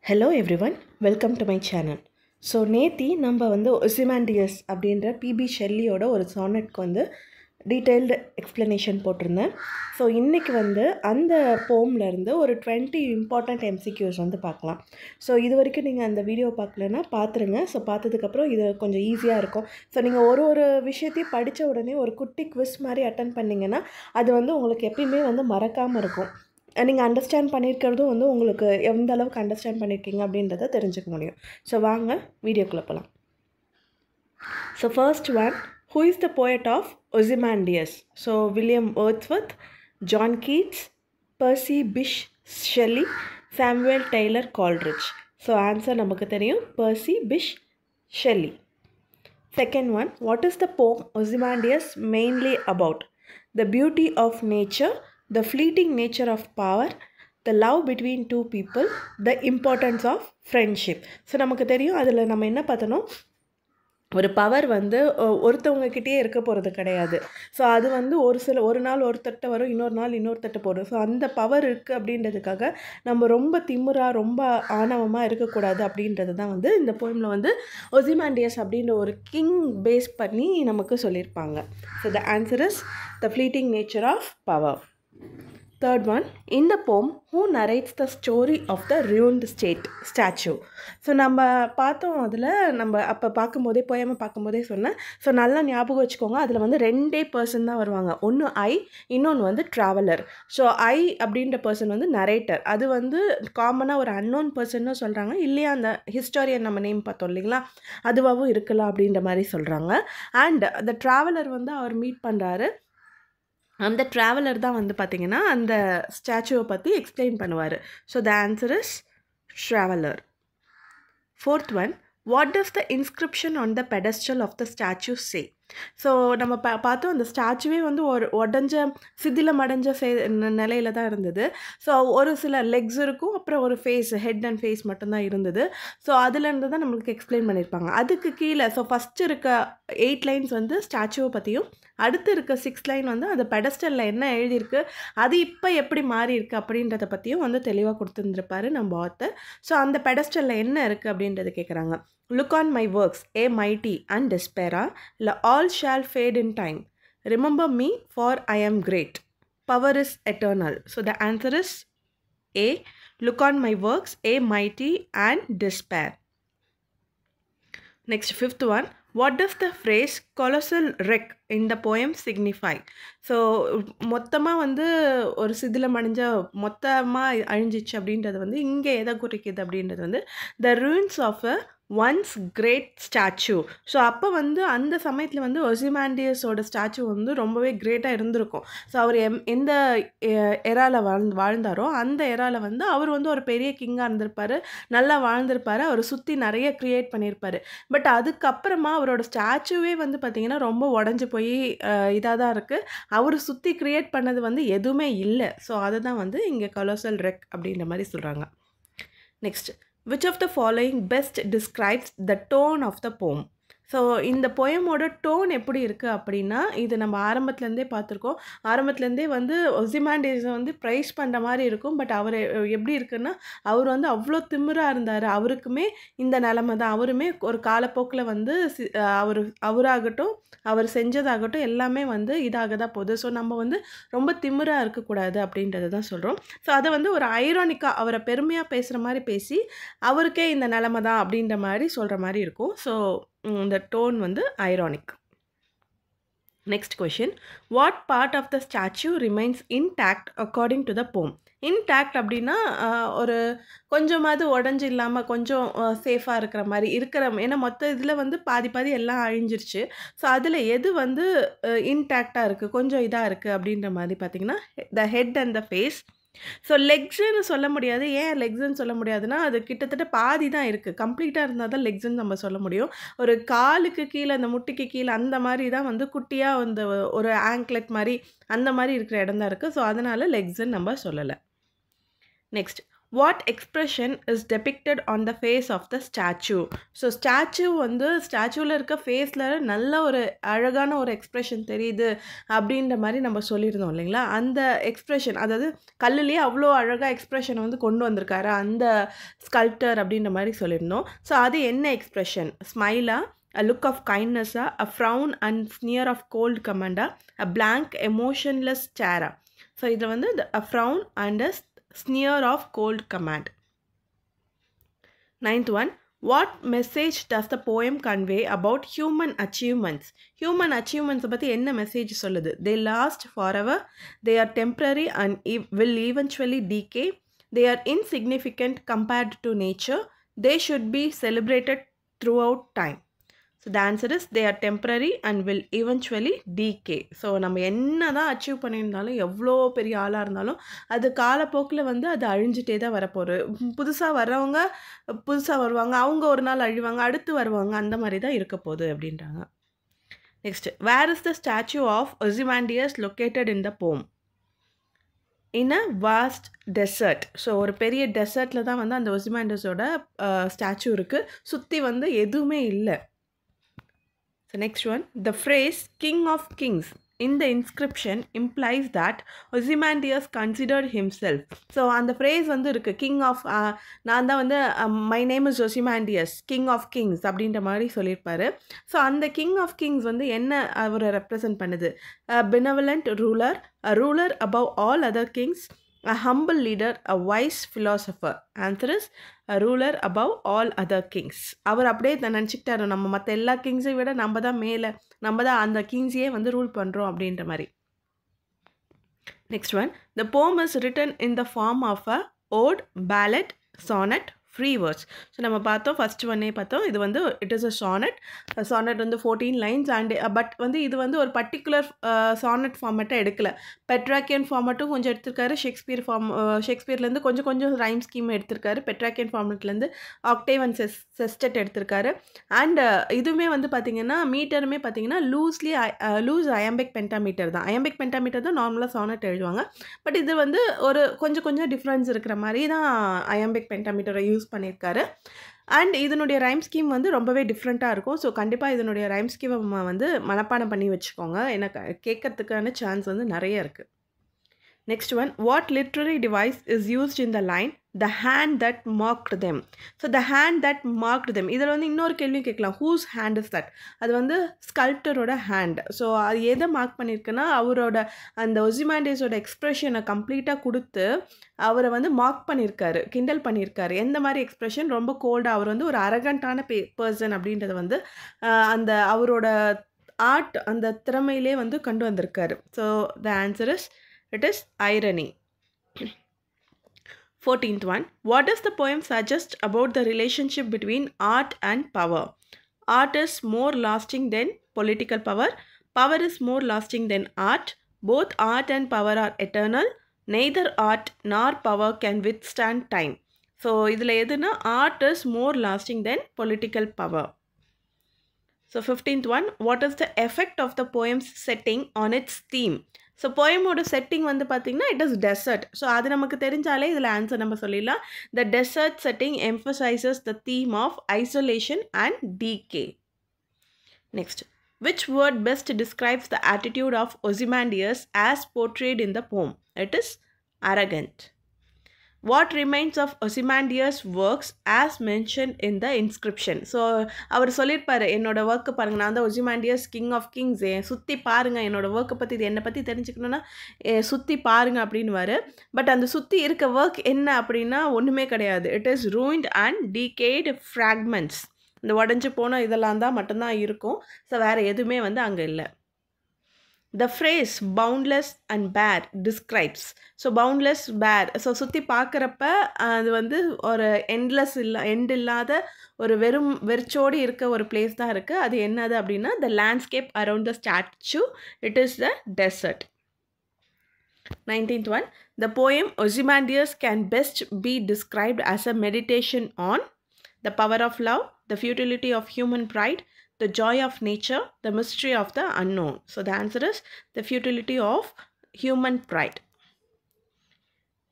Hello everyone, welcome to my channel. So நேத்தி நம்ம ஒசிமாண்டியஸ் அப்படின்ற பிபி ஷெல்லியோட ஒரு சானட்க்கு டீட்டெயில்டு எக்ஸ்ப்ளனேஷன் போட்டிருந்தேன். ஸோ இன்றைக்கி அந்த போம்லேருந்து ஒரு 20 இம்பார்ட்டண்ட் எம்சிக்யூஸ் பார்க்கலாம். ஸோ இது வரைக்கும் நீங்கள் அந்த வீடியோ பார்க்கலன்னா பார்த்துருங்க. ஸோ பார்த்ததுக்கப்புறம் இது கொஞ்சம் ஈஸியாக இருக்கும். ஸோ நீங்கள் ஒரு விஷயத்தையும் படித்த உடனே ஒரு குட்டி குவிஸ் மாதிரி அட்டன் பண்ணிங்கன்னா அது உங்களுக்கு எப்பயுமே மறக்காமல் இருக்கும். நீங்கள் அண்டர்ஸ்டாண்ட் பண்ணியிருக்கிறதும் உங்களுக்கு எந்த அளவுக்கு அண்டர்ஸ்டாண்ட் பண்ணியிருக்கீங்க அப்படின்றத தெரிஞ்சுக்க முடியும். ஸோ வாங்க வீடியோக்குள்ளே போகலாம். So first one, who is the poet of Ozymandias? So William Wordsworth, John Keats, Percy Bysshe Shelley, Samuel Taylor Coleridge. So answer நமக்கு தெரியும், Percy Bysshe Shelley. Second one, what is the poem Ozymandias mainly about? The beauty of nature, the fleeting nature of power, the love between two people, the importance of friendship. So நமக்கு தெரியும் அதில் நம்ம என்ன பார்த்தோன்னா, ஒரு power ஒருத்தவங்கக்கிட்டே இருக்க போகிறது கிடையாது. ஸோ அது ஒரு நாள் ஒருத்தட்ட வரும், இன்னொரு நாள் இன்னொருத்தட்ட போடும். ஸோ அந்த பவர் இருக்குது அப்படின்றதுக்காக நம்ம ரொம்ப திமிராக ரொம்ப ஆணவமாக இருக்கக்கூடாது அப்படின்றது தான் இந்த போயமில் ஒசிமாண்டியஸ் அப்படின்ற ஒரு கிங் பேஸ் பண்ணி நமக்கு சொல்லியிருப்பாங்க. So the answer is the fleeting nature of power. Third one, in the poem, who narrates the story of the ruined statue? So நம்ம பார்த்தோம், அதில் நம்ம அப்போ பார்க்கும்போதே சொன்னேன். ஸோ நல்லா ஞாபகம் வச்சுக்கோங்க, அதில் 2 பர்சன் தான் வருவாங்க. ஒன்று ஐ, இன்னொன்று ட்ராவலர். ஸோ ஐ அப்படின்ற பர்சன் நரேட்டர். அது காமனாக ஒரு அன்னோன் பர்சன்னு சொல்கிறாங்க, இல்லையா அந்த ஹிஸ்டாரியன் நம்ம நேம் பார்த்தோம் இல்லைங்களா, அதுவாகவும் இருக்கலாம் அப்படின்ற மாதிரி சொல்கிறாங்க. அண்ட் அந்த ட்ராவலர் அவர் மீட் பண்ணுறாரு. அந்த ட்ராவலர் தான் பார்த்திங்கன்னா அந்த ஸ்டாச்சுவை பற்றி எக்ஸ்பிளைன் பண்ணுவார். So the answer is traveller. Fourth one, what does the inscription on the pedestal of the statue say? So நம்ம பார்த்தோம், அந்த ஸ்டாச்சுவே உடஞ்ச சிதிலமடைஞ்ச நிலையில் தான் இருந்தது. ஸோ ஒரு சில லெக்ஸ் இருக்கும், அப்புறம் ஒரு ஹெட் அண்ட் ஃபேஸ் மட்டும்தான் இருந்தது. ஸோ அதுலேருந்து தான் நம்மளுக்கு எக்ஸ்பிளைன் பண்ணியிருப்பாங்க. அதுக்கு கீழே ஃபஸ்ட்டு இருக்க 8 லைன்ஸ் ஸ்டாச்சுவை பற்றியும், அடுத்து இருக்க 6 லைன் அந்த பெடஸ்டலில் என்ன எழுதியிருக்கு, அது இப்போ எப்படி மாறி இருக்குது அப்படின்றத பற்றியும் தெளிவாக கொடுத்துருந்துருப்பாரு நம்ம ஆத்தர். ஸோ அந்த பெடஸ்டலில் என்ன இருக்குது அப்படின்றத கேட்குறாங்க. Look on my works, a mighty and despera, all shall fade in time. Remember me, for I am great. Power is eternal. So the answer is A. Look on my works, a mighty and despair. Next, fifth one. What does the phrase colossal wreck in the poem signify? So மொத்தமாக ஒரு சிதிலம் மொத்தமாக அழிஞ்சிச்சு அப்படின்றது இங்கே எதை குறிக்குது அப்படின்றது the ruins of a once great statue. So அப்போ அந்த சமயத்தில் ஒசிமாண்டியஸோட ஸ்டாச்சு ரொம்பவே கிரேட்டாக இருந்திருக்கும். ஸோ அவர் எந்த எராவில் வாழ்ந்தாரோ அந்த எராவில் அவர் ஒரு பெரிய கிங்காக இருந்திருப்பார், நல்லா வாழ்ந்திருப்பார், அவர் சுற்றி நிறைய க்ரியேட் பண்ணியிருப்பார். பட் அதுக்கப்புறமா அவரோட ஸ்டாச்சுவே பார்த்திங்கன்னா ரொம்ப உடஞ்சி போய் இதாக தான் இருக்குது. அவர் சுற்றி க்ரியேட் பண்ணது எதுவுமே இல்லை. ஸோ அதுதான் இங்கே கொலோசல் ரெக் அப்படின்ற மாதிரி சொல்கிறாங்க. Next, which of the following best describes the tone of the poem? So இந்த போயமோட டோன் எப்படி இருக்குது அப்படின்னா, இது நம்ம ஆரம்பத்துலேருந்தே பார்த்துருக்கோம். ஆரம்பத்துலேருந்தே ஒசிமாண்டியஸை ப்ரைஸ் பண்ணுற மாதிரி இருக்கும். பட் அவர் எப்படி இருக்குன்னா, அவர் அவ்வளோ திமிராக இருந்தார். அவருக்குமே இந்த நிலமை தான். அவருமே ஒரு காலப்போக்கில் அவராகட்டும், அவர் செஞ்சதாகட்டும் எல்லாமே இதாக தான் போகுது. ஸோ நம்ம ரொம்ப திமிராக இருக்கக்கூடாது அப்படின்றது தான் சொல்கிறோம். ஸோ அதை ஒரு ஐரானிக்காக அவரை பெருமையாக பேசுகிற மாதிரி பேசி அவருக்கே இந்த நிலமை தான் அப்படின்ற மாதிரி சொல்கிற மாதிரி இருக்கும். So the tone ironic. Next question, what part of the statue remains intact according to the poem? Intact அப்படின்னா ஒரு கொஞ்சமாவது உடஞ்சி இல்லாமல் கொஞ்சம் சேஃபாக இருக்கிற மாதிரி ஏன்னா மொத்த இதில் பாதி எல்லாம் அழிஞ்சிருச்சு. ஸோ அதில் எது இன்டாக்டாக இருக்குது, கொஞ்சம் இதாக இருக்குது அப்படின்ற மாதிரி பார்த்திங்கன்னா the head and the face. So லெக்ஸுன்னு சொல்ல முடியாது. ஏன் லெக்ஸுன்னு சொல்ல முடியாதுன்னா, அது கிட்டத்தட்ட பாதி தான் இருக்குது. கம்ப்ளீட்டாக இருந்தால் தான் லெக்ஸுன்னு நம்ம சொல்ல முடியும். ஒரு காலுக்கு கீழே, அந்த முட்டிக்கு கீழே அந்த மாதிரி தான் குட்டியாக ஒரு ஆங்க்லெட் மாதிரி அந்த மாதிரி இருக்கிற இடம் தான் இருக்குது. ஸோ அதனால் லெக்ஸுன்னு நம்ம சொல்லலை. Next, What expression is depicted on the face of the statue? So statue வந்து ஸ்டாச்சுவில் இருக்க ஃபேஸில் நல்ல ஒரு அழகான ஒரு எக்ஸ்ப்ரெஷன் தெரியுது அப்படின்ற மாதிரி நம்ம சொல்லியிருந்தோம் இல்லைங்களா? அந்த எக்ஸ்ப்ரெஷன், அதாவது கல்லுலேயே அவ்வளோ அழகாக எக்ஸ்ப்ரெஷனை வந்து கொண்டு வந்திருக்காரு அந்த ஸ்கல்ப்டர் அப்படின்ற மாதிரி சொல்லியிருந்தோம். ஸோ அது என்ன expression? ஸ்மைலா, a look of kindness, a frown and sneer of cold command, a blank emotionless stare. So இதில் வந்து a frown and a sneer of cold command. Ninth one, what message does the poem convey about human achievements? Human achievements பற்றி என்ன message சொல்லுது? They last forever, they are temporary and will eventually decay, they are insignificant compared to nature, they should be celebrated throughout time. So the answer is they are temporary and will eventually decay. So நம்ம என்ன தான் achieve பண்ணியிருந்தாலும், எவ்வளோ பெரிய ஆளாக இருந்தாலும், அது காலப்போக்கில் வந்து அது அழிஞ்சிட்டே தான் வரப்போகுது. புதுசாக வர்றவங்க புதுசாக வருவாங்க, அவங்க ஒரு நாள் அழிவாங்க, அடுத்து வருவாங்க, அந்த மாதிரி தான் இருக்க போகுது அப்படின்றாங்க. Next, where is the statue of Ozymandias located in the poem? In a vast desert. So ஒரு பெரிய டெசர்ட்டில் தான் வந்து அந்த ஒசிமாண்டியஸோட ஸ்டாச்சு இருக்குது. சுற்றி வந்து எதுவுமே இல்லை. So next one, the phrase King of Kings in the inscription implies that Ozymandias considered himself. So அந்த phrase வந்து இருக்குது, King of, நான் தான் வந்து my name is Ozymandias, King of Kings அப்படின்ற மாதிரி சொல்லியிருப்பாரு. ஸோ அந்த King of Kings வந்து என்ன அவரை ரெப்ரசன்ட் பண்ணுது? A benevolent ruler, a ruler above all other kings, a humble leader, a wise philosopher. Answer is a ruler above all other kings. அவர் அப்படியே நினச்சிக்கிட்டாரு, நம்ம மற்ற எல்லா கிங்ஸை விட நம்ம தான் மேலே, நம்ம தான் அந்த கிங்ஸையே வந்து ரூல் பண்ணுறோம் அப்படின்ற மாதிரி. Next one, the poem is written in the form of a ode, ballad, sonnet, free words. So நம்ம பார்த்தோம், ஃபஸ்ட்டு ஒன்னே பார்த்தோம், இது வந்து it is a sonnet. Sonnet வந்து 14 லைன்ஸ் அண்ட் பட் வந்து இது வந்து ஒரு பர்டிகுலர் சானட் ஃபார்மேட்டை எடுக்கலை. பெட்ராக்கியன் ஃபார்மேட்டும் கொஞ்சம் எடுத்திருக்காரு, ஷேக்ஸ்பியர்லேருந்து கொஞ்சம் கொஞ்சம் ரைம் ஸ்கீம் எடுத்திருக்காரு, பெட்ராக்கியன் ஃபார்மேட்லேருந்து ஆக்டேவ் அண்ட் செஸ்டட் எடுத்திருக்காரு. அண்ட் இதுவுமே வந்து பார்த்திங்கன்னா மீட்டருமே பார்த்திங்கன்னா லூஸ் அயம்பிக் பென்டாமீட்டர் தான். அயம்பிக் பென்டாமீட்டர் தான் நார்மலாக சானட் எழுதுவாங்க. பட் இது வந்து ஒரு கொஞ்சம் டிஃப்ரென்ஸ் இருக்கிற மாதிரி தான் அயம்பிக் பென்டாமீட்டரை யூஸ் பண்ணியிருக்காரு. அண்ட் இதனுடைய ரைம் ஸ்கீம் வந்து ரொம்பவே டிஃப்ரெண்ட்டாக இருக்கும். ஸோ கண்டிப்பாக இதனுடைய ரைம் ஸ்கீமை வந்து மனப்பாடம் பண்ணி வச்சுக்கோங்க, எனக்கு கேட்கறதுக்கான சான்ஸ் வந்து நிறைய இருக்குது. Next one, what literary device is used in the line the hand that marked them? So the hand that marked them, இதில் வந்து இன்னொரு கேள்வி கேட்கலாம், ஹூஸ் ஹேண்ட் இஸ் தட்? அது வந்து ஸ்கல்ப்டரோட ஹேண்ட். ஸோ அது எதை மார்க் பண்ணியிருக்குன்னா அவரோட அந்த ஒசிமாண்டியஸோட எக்ஸ்ப்ரெஷனை கம்ப்ளீட்டாக கொடுத்து அவரை வந்து மார்க் பண்ணியிருக்காரு, கிண்டல் பண்ணியிருக்காரு. எந்த மாதிரி எக்ஸ்ப்ரெஷன்? ரொம்ப கோல்டாக, அவர் வந்து ஒரு அரகண்டான பர்சன் அப்படின்றத வந்து அந்த அவரோட ஆர்ட் அந்த திறமையிலே வந்து கொண்டு வந்திருக்காரு. So the answer is it is irony. 14th one, what does the poem suggest about the relationship between art and power? Art is more lasting than political power. Power is more lasting than art. Both art and power are eternal. Neither art nor power can withstand time. So இதில் எதுனா art is more lasting than political power. So 15th one, what is the effect of the poem's setting on its theme? So போயமோட setting வந்து பார்த்திங்கன்னா it is dessert. So அது நமக்கு தெரிஞ்சாலே இதில் answer நம்ம சொல்லிடலாம். The desert setting emphasizes the theme of isolation and decay. Next, which word best describes the attitude of Ozymandias as portrayed in the poem? It is arrogant. What remains of Ozymandias' works as mentioned in the inscription? So அவர் சொல்லியிருப்பார், என்னோடய work பாருங்கள், நான் தான் ஒசிமாண்டியஸ் king of Kings, சுற்றி பாருங்கள், என்னோடய ஒர்க்கை பற்றி இது என்னை பற்றி தெரிஞ்சுக்கணுன்னா சுற்றி பாருங்கள் அப்படின்வார். பட் அந்த சுற்றி இருக்க ஒர்க் என்ன அப்படின்னா ஒன்றுமே கிடையாது. It is ruined and decade fragments. இந்த உடஞ்சி போன இதெல்லாம் தான் மட்டும்தான் இருக்கும். ஸோ வேறு எதுவுமே வந்து அங்கே இல்லை. The phrase boundless and bare describes. So boundless bare, so சுற்றி பார்க்குறப்ப அது வந்து ஒரு எண்ட் இல்லாத ஒரு வெறிச்சோடி இருக்க ஒரு பிளேஸ் தான் இருக்குது. அது என்னது அப்படின்னா the landscape around the statue. It is the desert. 19th one, the poem Ozymandias can best be described as a meditation on the power of love, the futility of human pride, the joy of nature, the mystery of the unknown. So the answer is the futility of human pride.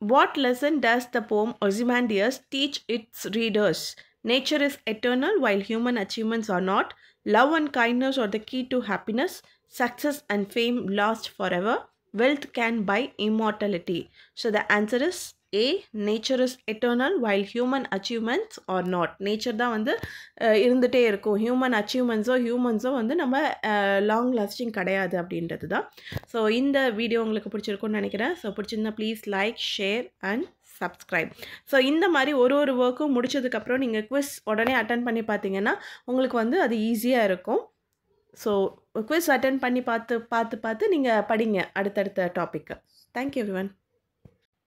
What lesson does the poem Ozymandias teach its readers? Nature is eternal while human achievements are not. Love and kindness are the key to happiness. Success and fame last forever. Wealth can buy immortality. So the answer is A. Nature is eternal while human achievements are not. Nature தான் வந்து இருந்துகிட்டே இருக்கும். Human அச்சீவ்மெண்ட்ஸோ ஹியூமன்ஸோ வந்து நம்ம long lasting கிடையாது அப்படின்றது தான். So இந்த வீடியோ உங்களுக்கு பிடிச்சிருக்கும்னு நினைக்கிறேன். ஸோ பிடிச்சிருந்தா please like, share and subscribe. So இந்த மாதிரி ஒரு ஒர்க்கும் முடிச்சதுக்கப்புறம் நீங்கள் குவிஸ் உடனே அட்டன் பண்ணி பார்த்தீங்கன்னா உங்களுக்கு வந்து அது ஈஸியாக இருக்கும். ஸோ குவிஸ் அட்டன் பண்ணி பார்த்து நீங்கள் படிங்க அடுத்தடுத்த டாப்பிக்கு. Thank you everyone.